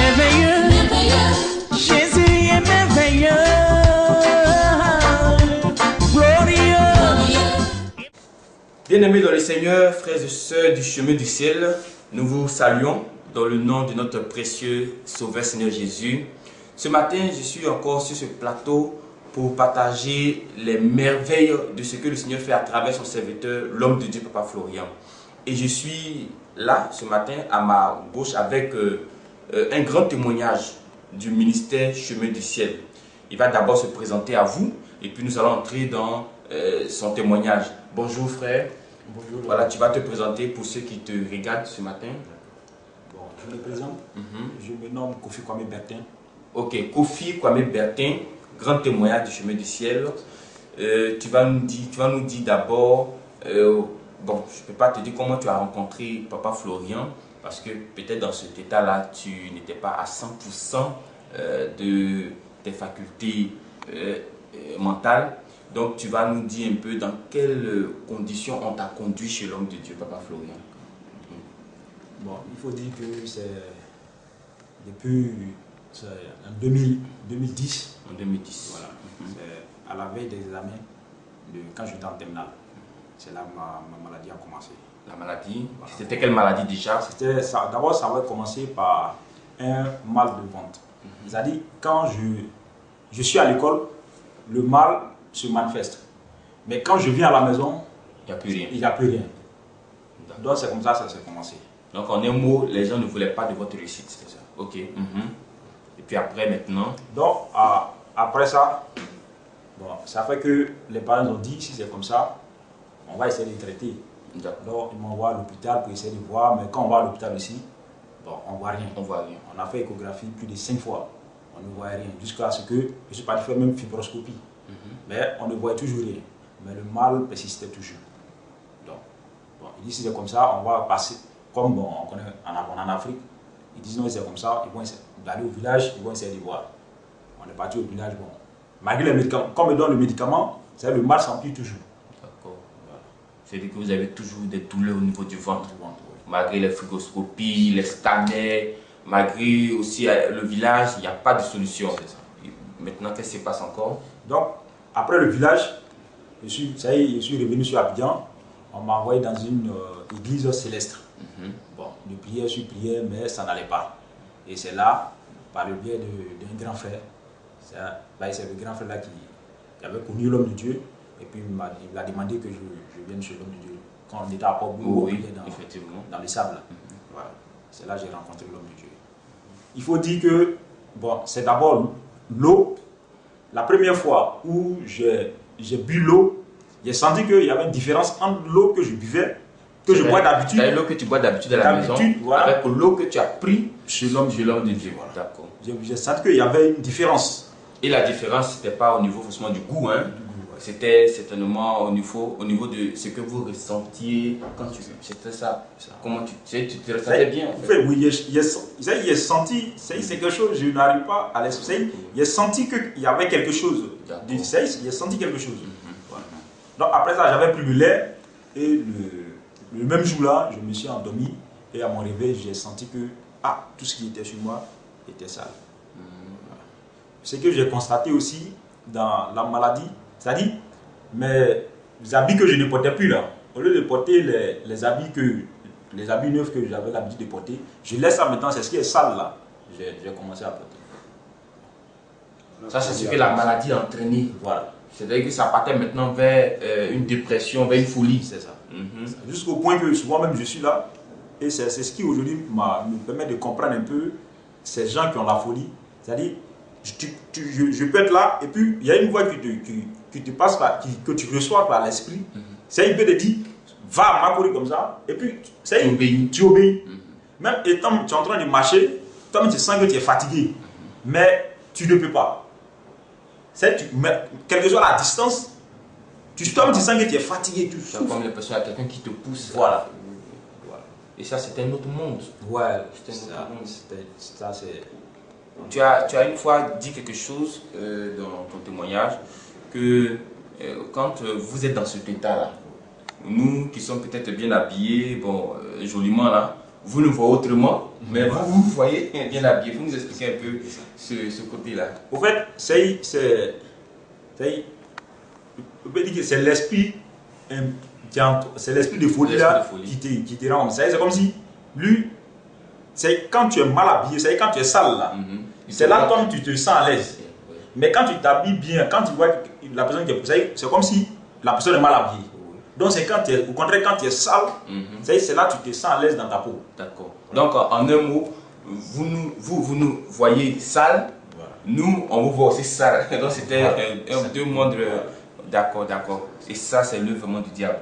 merveilleux, Jésus est merveilleux, glorieux. Bien-aimés dans le Seigneur, frères et sœurs du chemin du ciel, nous vous saluons dans le nom de notre précieux Sauveur Seigneur Jésus. Ce matin, je suis encore sur ce plateau pour partager les merveilles de ce que le Seigneur fait à travers son serviteur, l'homme de Dieu, Papa Florian. Et je suis là ce matin à ma gauche avec un grand témoignage du ministère Chemin du Ciel. Il va d'abord se présenter à vous et puis nous allons entrer dans son témoignage. Bonjour frère. Bonjour. Voilà, tu vas te présenter pour ceux qui te regardent ce matin. Bon, je me présente. Je me nomme Kofi Kwame Bertin. Ok, Kofi Kwame Bertin, grand témoignage du Chemin du Ciel. Tu vas nous dire d'abord, bon, je ne peux pas te dire comment tu as rencontré Papa Florian, parce que peut-être dans cet état-là, tu n'étais pas à 100% de tes facultés mentales. Donc tu vas nous dire un peu dans quelles conditions on t'a conduit chez l'homme de Dieu, Papa Florian. Bon, il faut dire que c'est depuis en 2010. En 2010. Voilà. C'est à la veille des examens, quand j'étais en terminale. C'est là que ma maladie a commencé. La maladie, voilà. C'était quelle maladie déjà? D'abord, ça avait commencé par un mal de ventre. C'est-à-dire, quand je suis à l'école, le mal se manifeste. Mais quand je viens à la maison, il n'y a plus rien. Il n'y a plus rien. Donc c'est comme ça que ça s'est commencé. Donc en un mot, les gens ne voulaient pas de votre réussite. C'est ça. Ok. Et puis après, maintenant. Donc après ça, bon, ça fait que les parents ont dit, si c'est comme ça, on va essayer de traiter. Donc ils m'envoient à l'hôpital pour essayer de voir, mais quand on va à l'hôpital ici, bon, on ne voit rien. On voit rien. On a fait échographie plus de 5 fois. On ne voit rien. Jusqu'à ce que je suis parti faire même fibroscopie. Mais on ne voit toujours rien. Mais le mal persistait toujours. Donc, bon, ils disent si c'est comme ça, on va passer, comme bon, on connaît en Afrique, ils disent non, c'est comme ça, ils vont essayer d'aller au village, ils vont essayer de voir. On est parti au village, bon. Malgré les médicaments, comme ils donnent le médicament, le mal s'empire toujours. D'accord. Voilà. C'est-à-dire que vous avez toujours des douleurs au niveau du ventre. Oui. Malgré les fibroscopies, les scanners, malgré aussi le village, il n'y a pas de solution. Maintenant, qu'est-ce qui se passe encore? Donc, après le village, je suis revenu sur Abidjan. On m'a envoyé dans une église céleste. Bon, je priais, mais ça n'allait pas. Et c'est là, par le biais d'un grand frère, c'est le grand frère là qui avait connu l'homme de Dieu. Et puis il m'a demandé que je vienne chez l'homme de Dieu. Quand on était à Port-Boulogne, dans le sable. Voilà. C'est là que j'ai rencontré l'homme de Dieu. Il faut dire que bon, c'est d'abord l'eau. La première fois où j'ai bu l'eau, j'ai senti qu'il y avait une différence entre l'eau que je buvais, que je bois d'habitude. L'eau que tu bois d'habitude à la maison, voilà, avec l'eau que tu as pris chez l'homme de Dieu. Voilà. D'accord. J'ai senti qu'il y avait une différence. Et la différence, ce n'était pas au niveau forcément du goût, hein? C'était certainement au niveau de ce que vous ressentiez quand tu... C'était ça. Comment tu te ressentais bien en fait. Oui, j'ai senti, c'est quelque chose, je n'arrive pas à l'expliquer. J'ai senti qu'il y avait quelque chose. J'ai senti quelque chose. Voilà. Donc après ça, j'avais pris le lait et le même jour-là, je me suis endormi et à mon réveil, j'ai senti que tout ce qui était sur moi était sale. Voilà. Ce que j'ai constaté aussi dans la maladie, c'est-à-dire mes habits que je ne portais plus là, au lieu de porter les habits neufs que j'avais l'habitude de porter, je laisse ça maintenant, c'est ce qui est sale là, j'ai commencé à porter. Ça c'est ce que la maladie a entraîné. Voilà. C'est-à-dire que ça partait maintenant vers une dépression, vers une folie. C'est ça. Jusqu'au point que souvent même je suis là, et c'est ce qui aujourd'hui me permet de comprendre un peu ces gens qui ont la folie. C'est-à-dire, je peux être là, et puis il y a une voix qui te passe par, que tu reçois par l'esprit. C'est il peut te dire, va à ma courir comme ça, et puis tu obéis. Même étant tu es en train de marcher, toi tu sens que tu es fatigué, mais tu ne peux pas. Quelle que soit la distance, tu sens que tu es fatigué, tu souffres. Comme l'impression qu'il y a quelqu'un qui te pousse. Voilà. Et ça, c'était un autre monde. Ouais, c'était un autre monde. Ça, c'est... Tu as une fois dit quelque chose dans ton témoignage, que quand vous êtes dans cet état-là, nous qui sommes peut-être bien habillés, bon, joliment là, vous nous voyez autrement, mais vous voyez bien habillé. Vous nous expliquez un peu ce côté-là. Au fait, c'est l'esprit c'est l'esprit de folie là qui te rend. C'est comme si lui, c'est quand tu es mal habillé, c'est quand tu es sale là. C'est là comme tu te sens à l'aise. Mais quand tu t'habilles bien, quand tu vois la personne qui est, c'est comme si la personne est mal habillée. Donc c'est quand tu es, au contraire, quand tu es sale, c'est là que tu te sens à l'aise dans ta peau. D'accord. Donc en un mot, vous nous voyez sale, nous on vous voit aussi sale. Donc c'était deux mondes. D'accord. Et ça c'est l'œuvre vraiment du diable.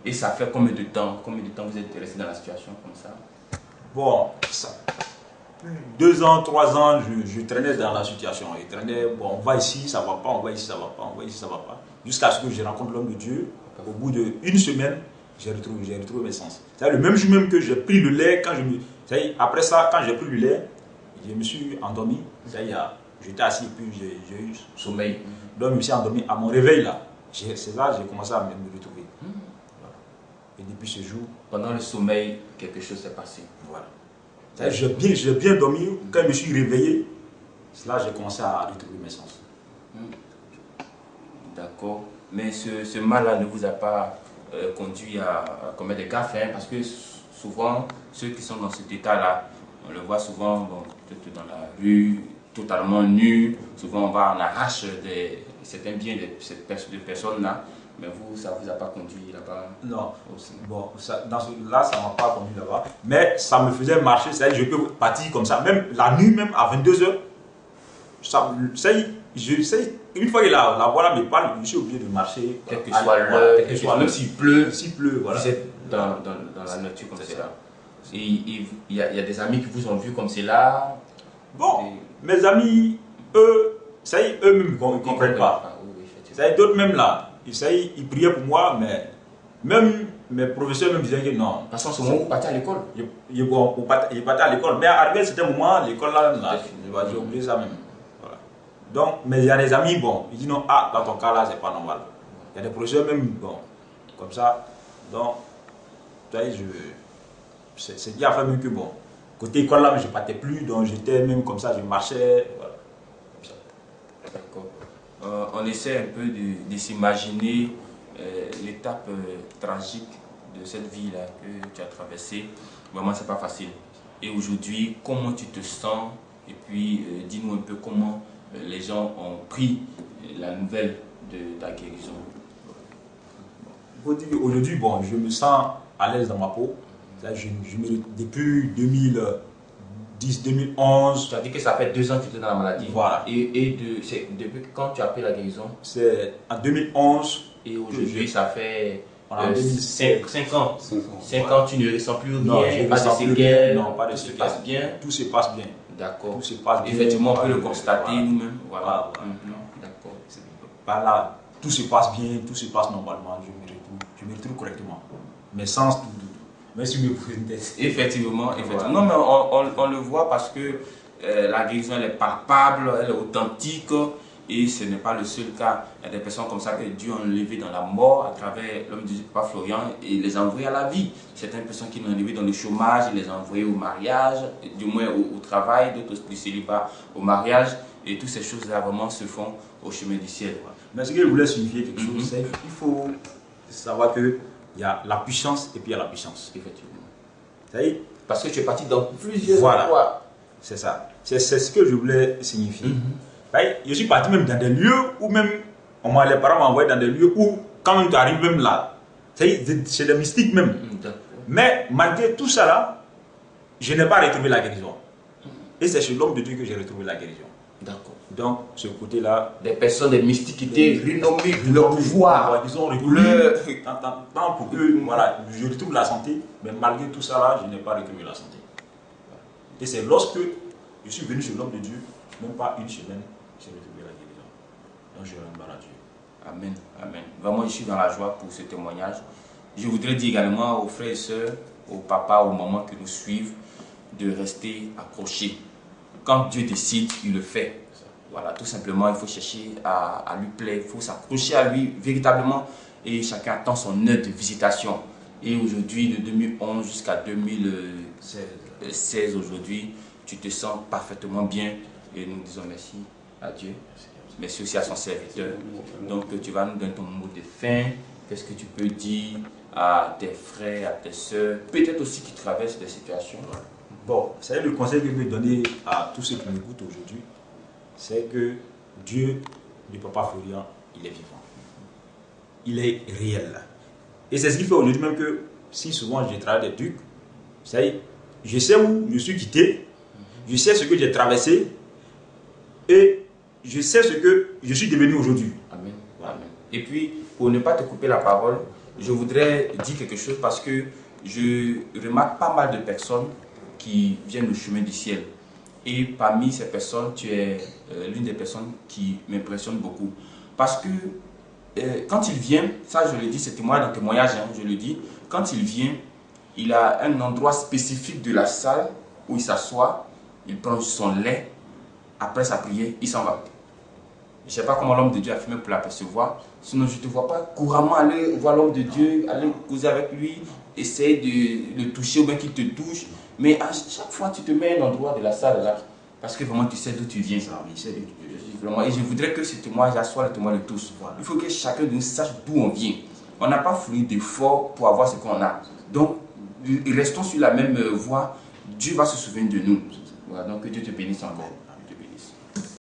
Et ça fait combien de temps vous êtes resté dans la situation comme ça? Bon, 2 ans, 3 ans, je traînais dans la situation. Je traînais, bon, on va ici, ça va pas, on va ici, ça va pas, on va ici, ça va pas. Jusqu'à ce que je rencontre l'homme de Dieu. Au bout d'1 semaine, j'ai retrouvé mes sens. C'est le même jour même que j'ai pris le lait, après ça, quand j'ai pris le lait, je me suis endormi. J'étais assis et puis j'ai eu sommeil. Donc je me suis endormi. À mon réveil là, c'est là que j'ai commencé à me retrouver. Voilà. Et depuis ce jour... Pendant le sommeil, quelque chose s'est passé. Voilà. J'ai bien dormi. Quand je me suis réveillé, c'est là que j'ai commencé à retrouver mes sens. D'accord. Mais ce mal-là ne vous a pas conduit à commettre des gaffes, hein, parce que souvent, ceux qui sont dans cet état-là, on le voit souvent peut-être dans la rue, totalement nus. Souvent, on arrache certains biens de ces personnes-là. Mais vous, ça ne vous a pas conduit là-bas? Non. Bon, là, ça ne m'a pas conduit là-bas. Mais ça me faisait marcher. C'est-à-dire que je peux partir comme ça. Même la nuit, même à 22 h. Une fois que la voix me parle, je suis obligé de marcher. Quel que soit l'heure, même s'il pleut, voilà. Vous êtes dans la nature comme c'est là. Et il y a des amis qui vous ont vu comme c'est là. Bon, mes amis, eux-mêmes, ils ne comprennent pas. D'autres même là, ils priaient pour moi, mais même mes professeurs me disaient que non. De toute façon, c'est moi qui partais à l'école. Ils partaient à l'école, mais arrivé à un certain moment, l'école là, j'ai oublié ça même. Voilà. Donc, mais il y a des amis, bon, ils disent non, dans ton cas là, c'est pas normal. Il y a des professeurs même, bon, comme ça. Donc, c'est ce qui a fait même que, bon, côté école là, je ne partais plus, donc j'étais même comme ça, je marchais. Voilà. D'accord. On essaie un peu de s'imaginer l'étape tragique de cette vie-là que tu as traversée. Vraiment, c'est pas facile. Et aujourd'hui, comment tu te sens? Et puis, dis-nous un peu comment les gens ont pris la nouvelle de ta guérison. Aujourd'hui, bon, je me sens à l'aise dans ma peau. Depuis 2010, 2011. Tu as dit que ça fait 2 ans que tu étais dans la maladie. Voilà. Et depuis quand tu as pris la guérison? C'est en 2011. Et aujourd'hui, ça fait 5 ans. 5 ans, tu ne ressens plus rien, non, pas de séquelles, non, pas de tout se séquelles. passe bien. Tout se passe bien. D'accord. Tout se passe bien. Effectivement, on peut le constater nous-mêmes. Voilà. D'accord. Par là, tout se passe bien, tout se passe normalement. Je me retrouve correctement. Mes sens, tout. Mais si me pose une tête. Effectivement. Voilà. Non, mais on le voit parce que la guérison, elle est palpable, elle est authentique. Et ce n'est pas le seul cas. Il y a des personnes comme ça que Dieu a enlevées dans la mort à travers l'homme de Dieu, Papa Florian, et les a envoyées à la vie. Certaines personnes qui l'ont enlevé dans le chômage, il les a envoyées au mariage, du moins au travail, d'autres du célibat au mariage. Et toutes ces choses-là vraiment se font au chemin du ciel. Mais ce que je voulais signifier quelque chose, c'est qu'il faut savoir qu'il y a la puissance et puis il y a la puissance. Effectivement. Ça y est? Parce que tu es parti dans plusieurs voilà. endroits. C'est ça. C'est ce que je voulais signifier. Je suis parti même dans des lieux où même les parents m'ont envoyé dans des lieux où quand même tu arrives même là, c'est des mystiques même. Mais malgré tout ça là, je n'ai pas retrouvé la guérison. Et c'est chez l'homme de Dieu que j'ai retrouvé la guérison. D'accord. Donc ce côté-là, des personnes, des mystiques qui étaient renommées pour leur pouvoir, ils ont retrouvé pour que voilà, je retrouve la santé, mais malgré tout ça là, je n'ai pas retrouvé la santé. Et c'est lorsque je suis venu chez l'homme de Dieu, même pas 1 semaine, j'ai retrouvé la guérison. Donc je rends à Dieu. Amen, amen. Vraiment, je suis dans la joie pour ce témoignage. Je voudrais dire également aux frères et sœurs, aux papas, aux mamans qui nous suivent, de rester accrochés. Quand Dieu décide, il le fait. Voilà, tout simplement, il faut chercher à lui plaire, il faut s'accrocher à lui véritablement, et chacun attend son heure de visitation. Et aujourd'hui, de 2011 jusqu'à 2016, 16 aujourd'hui, tu te sens parfaitement bien et nous disons merci à Dieu. Merci aussi à son serviteur. Donc tu vas nous donner ton mot de fin. Qu'est-ce que tu peux dire à tes frères, à tes soeurs, peut-être aussi qui traversent des situations? Bon, c'est le conseil que je veux donner à tous ceux qui m'écoutent aujourd'hui, c'est que Dieu, le Papa Florian, il est vivant. Il est réel. Et c'est ce qui fait aujourd'hui même que si souvent je travaille des trucs, je sais où je suis quitté, je sais ce que j'ai traversé et je sais ce que je suis devenu aujourd'hui. Amen. Amen. Et puis, pour ne pas te couper la parole, je voudrais dire quelque chose parce que je remarque pas mal de personnes qui viennent du chemin du ciel. Et parmi ces personnes, tu es l'une des personnes qui m'impressionne beaucoup. Parce que quand il vient, ça je le dis, c'est moi dans le témoignage, hein, je le dis, quand il vient, il a un endroit spécifique de la salle où il s'assoit, il prend son lait, après sa prière, il s'en va. Je ne sais pas comment l'homme de Dieu a fait même pour l'apercevoir, sinon je ne te vois pas couramment aller voir l'homme de Dieu, aller causer avec lui, essayer de le toucher ou bien qu'il te touche. Mais à chaque fois, tu te mets à un endroit de la salle là, parce que vraiment tu sais d'où tu viens. Et je voudrais que ce témoignage soit le témoin de tous. Il faut que chacun de nous sache d'où on vient. On n'a pas fourni d'efforts pour avoir ce qu'on a. Donc, restons sur la même voie. Dieu va se souvenir de nous. Voilà, donc que Dieu te bénisse encore.